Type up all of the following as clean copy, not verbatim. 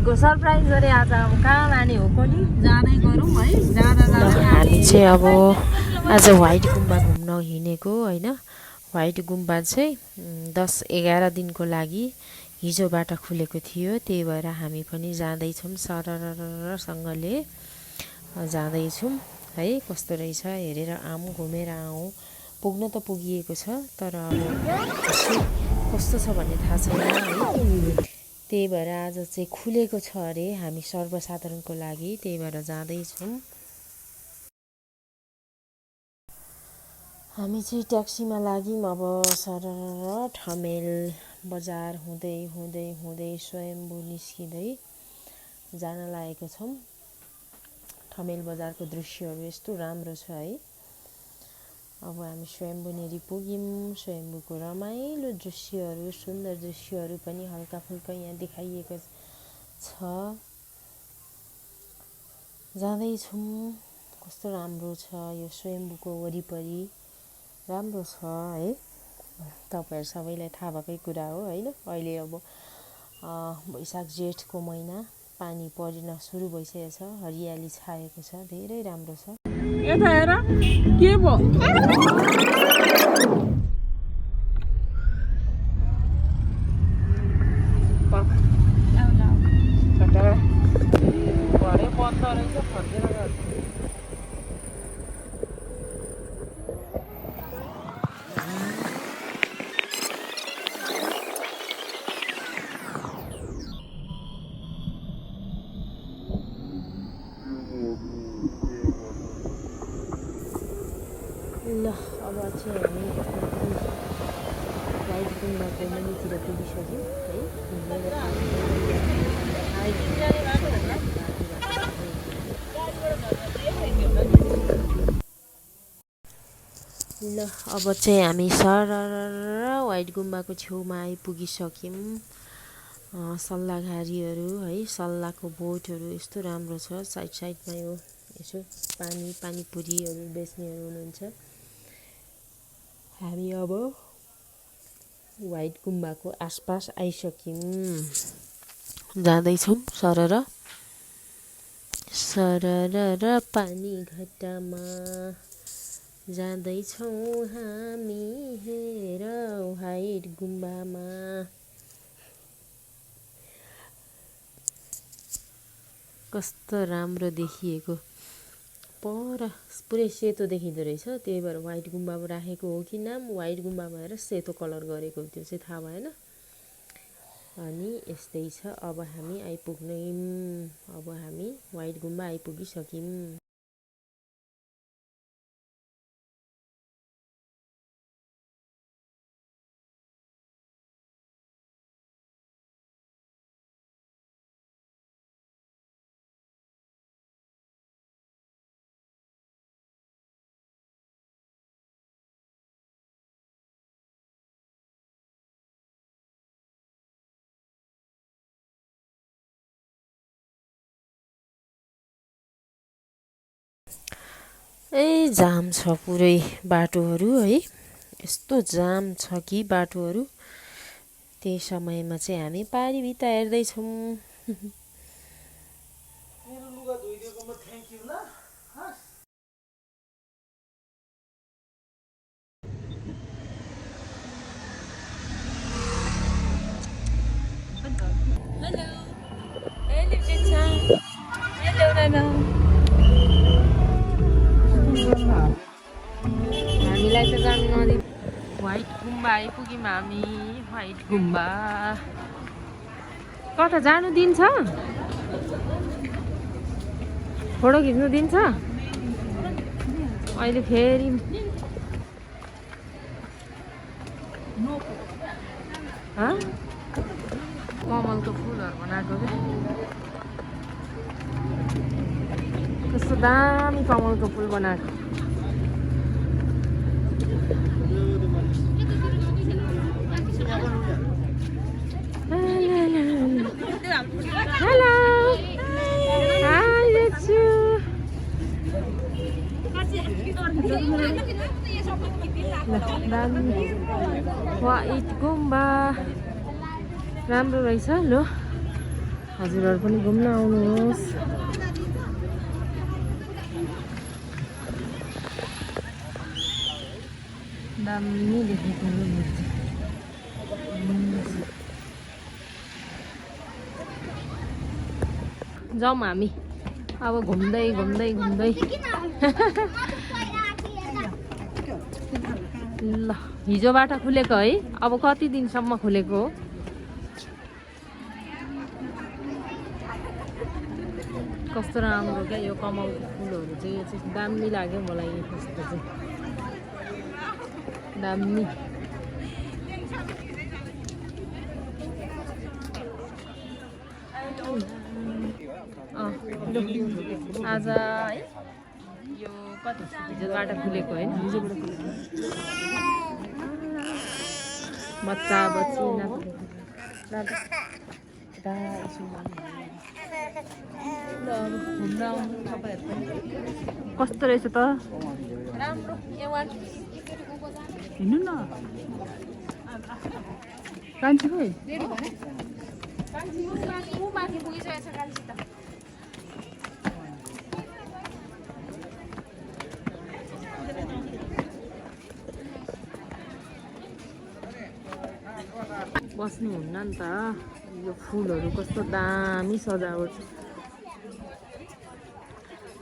दिदीको सरप्राइज गरे आज कहाँ लाने हो कोनी जाँदै गरौँ है जाँदा हामी चाहिँ अब आज व्हाइट गुम्बा घुम्न हिँडेको हैन व्हाइट गुम्बा चाहिँ 10-11 दिनको लागि हिजोबाट खुलेको थियो त्यही भएर हामी पनि जाँदै छौं सरररसँगले जाँदै छौं है कस्तो रहेछ हेरेर आऊँ घुमेर आऊँ पुग्न त पुगिएको छ तर अब कस्तो छ भन्ने थाहा छैन है त्यही भएर आज चाहिँ खुलेको छ अरे हामी सर्वसाधारणको लागि त्यही भएर जाँदै छौं हामी चाहिँ ट्याक्सीमा लाग्यौं अब सरर ठमेल बजार हुँदै हुँदै हुँदै स्वयम्भू निस्किँदै जान लागेको छौं ठमेल बजारको दृश्यहरू यस्तो राम्रो छ है अब हामी स्वयम्भू नेरी पुग्यौं स्वयम्भूको रमाइलो दृश्यहरू सुन्दर दृश्यहरू पनि हल्का फुल्का यहाँ देखाइएको छ जाँदै छौं कस्तो राम्रो छ यो स्वयम्भूको वरिपरि राम्रो छ है तपाईहरु सबैलाई थाहा भएकै कुरा हो हैन अहिले अब वैशाख जेठको महिना पानी परिन सुरु भइसकेको छ हरियाली छाएको छ धेरै राम्रो छ यता हेर के भो ल अब चाहिँ हामी व्हाइट गुम्बाको मुनितिर पुगिसक्यौँ है ल अब चाहिँ हामी सरर व्हाइट गुम्बाको छेउमा आइपुगिसक्यौँ सल्लाघारीहरू है सल्लाको बोटहरू यस्तो राम्रो छ साइड साइडमा यो यसो पानीपुरीहरू बेच्नेहरू हुनुहुन्छ हामी अब व्हाइट गुम्बाको आसपास आइसक्यौँ जाँदैछौँ सरर सरर पानी घट्टामा जाँदैछौँ हामी हेर व्हाइट गुम्बामा कस्तो राम्रो देखिएको पर पुरै सेतो देखिँदो रहेछ त्यही भएर व्हाइट गुम्बा राखेको हो कि नाम व्हाइट गुम्बा भनेर सेतो कलर गरेको त्यो चाहिँ थाहा भएन अनि यस्तै छ अब हामी आइपुग्यौँ अब हामी व्हाइट गुम्बा आइपुगिसक्यौँ ए जाम छ पुरै बाटोहरू है यस्तो जाम छ कि बाटोहरू त्यही समयमा चाहिँ हामी पारी भित्ता हेर्दै छौं मेरो लुगा धोइदिएकोमा थ्यांक यू ल हामीलाई त जानु नदिनु व्हाइट गुम्बा आइपुग्यौँ हामी व्हाइट गुम्बा कता जानु दिन्छ फोटो खिच्नु दिन्छ अहिले फेरि कमलको फुलहरू बनाएको क्या कस्तो दामी कमलको फुल बनाएको हेलो हाय लेट्सु व्हाइट गुम्बा राम्रो रहेछ ल हजुरहरू पनि घुम्न आउनुहोस्। दामी देखेको मूर्ति। जाउँ हामी अब घुम्दै घुम्दै घुम्दै। ल हिजोबाट खुलेको है, अब कति दिनसम्म खुलेको हो? कस्तो राम्रो क्या यो कमलको फुलहरू चाहिँ, यो चाहिँ दामी लाग्यो मलाई। यो कस्तो चाहिँ दामी। आज है यो कति हिजोबाट खुलेको होइन, हिजोबाट खुलेको। बच्चा बच्ची कस्तो रहेछ त, राम्रो। हिँड्नु न कान्छी खोइ माथि पुगिसकेको छ कान्छी त। बस्नुहुन्न नि त, यो फुलहरू कस्तो दामी सजावट।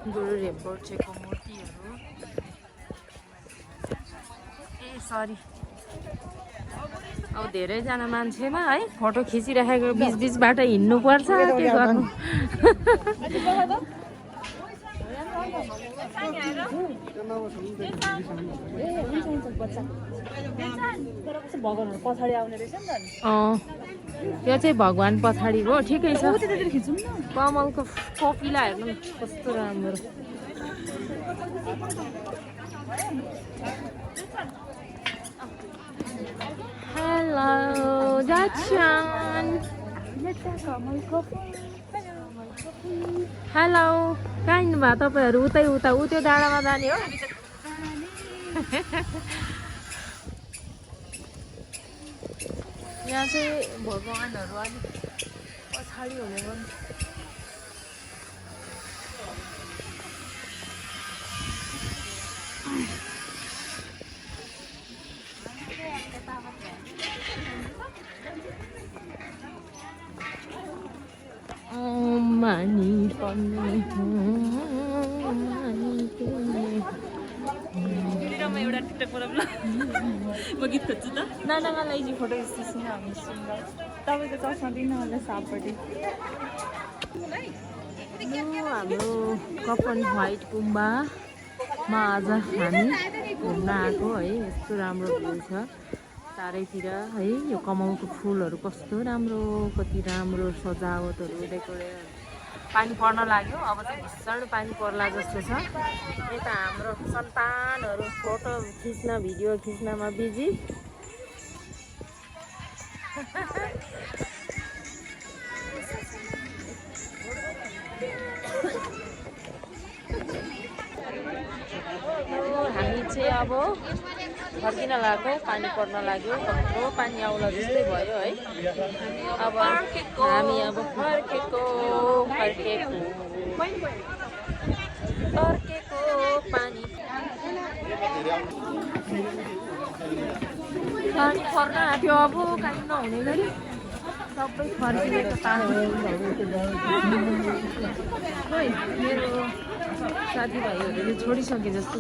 गुरु रेम्पोछेको मूर्तिहरू। ए सरी, अब धेरैजना मान्छेमा है फोटो खिचिराखेको बिचबिचबाट हिँड्नु पर्छ, के गर्नु। भगवानहरू पछाडि आउने रहेछ नि त। यो चाहिँ भगवान पछाडि हो, ठिकै छ। कमलको कोपिला हेर्नु कस्तो राम्रो। हेलो जाचान। हेलो कहाँ हिँड्नुभयो तपाईँहरू? उतै उता ऊ त्यो डाँडामा जाने हो। यहाँ चाहिँ भगवानहरू अलिक पछाडि हुने भयो। मानी पर्ने एउटा टिकटक बनाउँ ल, म गीत खोज्छु त। नानालाई चाहिँ फोटो खिच्नु हामी सुन्दर। तपाईँको चस्मा दिनु होला सापट्टि। हाम्रो कपन व्हाइट गुम्बामा आज हामी घुम्न आएको है। यस्तो राम्रो भ्यू छ चारैतिर है। यो कमलको फुलहरू कस्तो राम्रो, कति राम्रो सजावटहरू, डेकोरेट। पानी पर्न लाग्यो, अब चाहिँ भीषण पानी पर्ला जस्तो छ। यता हाम्रो सन्तानहरू फोटो खिच्न भिडियो खिच्नमा बिजी। हामी चाहिँ अब फर्किन लाग्यो, पानी पर्न लाग्यो, कत्रो पानी आउला जस्तै भयो है। अब हामी अब फर्केको पानी पर्न आँट्यो। अब काहीँ नहुने गरी सबै फर्किएको पानी। खोइ मेरो साथीभाइहरूले छोडिसके जस्तो।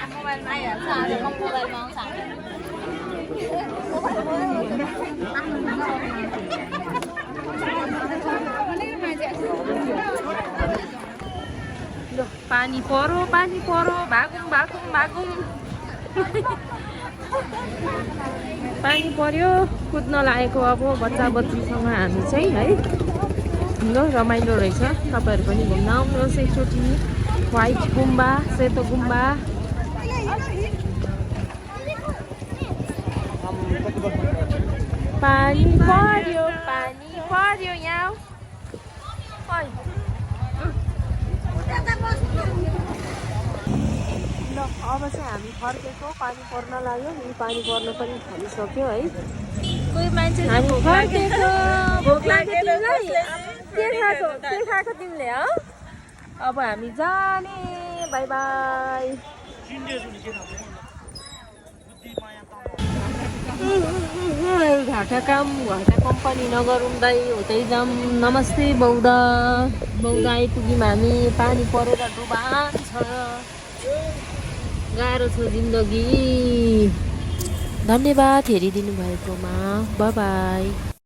मोबाइलमा आइहाल्छ, आजको मोबाइलमा आउँछ हामी। पानी परो भागौँ पानी पर्यो, कुद्न लागेको अब बच्चा बच्चीसँग हामी चाहिँ है। ल रमाइलो रहेछ, तपाईँहरू पनि घुम्न आउनुहोस् एकचोटि। व्हाइट गुम्बा, सेतो गुम्बा। पानी पर्यो यहाँ। ल ल अब चाहिँ हामी फर्केको पानी पर्न लाग्यो नि पानी पर्न पनि थालिसक्यो है कोही मान्छे हामी फर्केको भोक लाग्यो तिमीलाई के खाएको तिमीले हो अब हामी जाने बाई बाई घाटा कम्पनी नगरौँ दाइ उतै जाऊँ नमस्ते बौद्ध आइपुग्यौँ हामी पानी परेर डुबान छ गाह्रो छ जिन्दगी धन्यवाद हेरिदिनु भएकोमा बाई बाई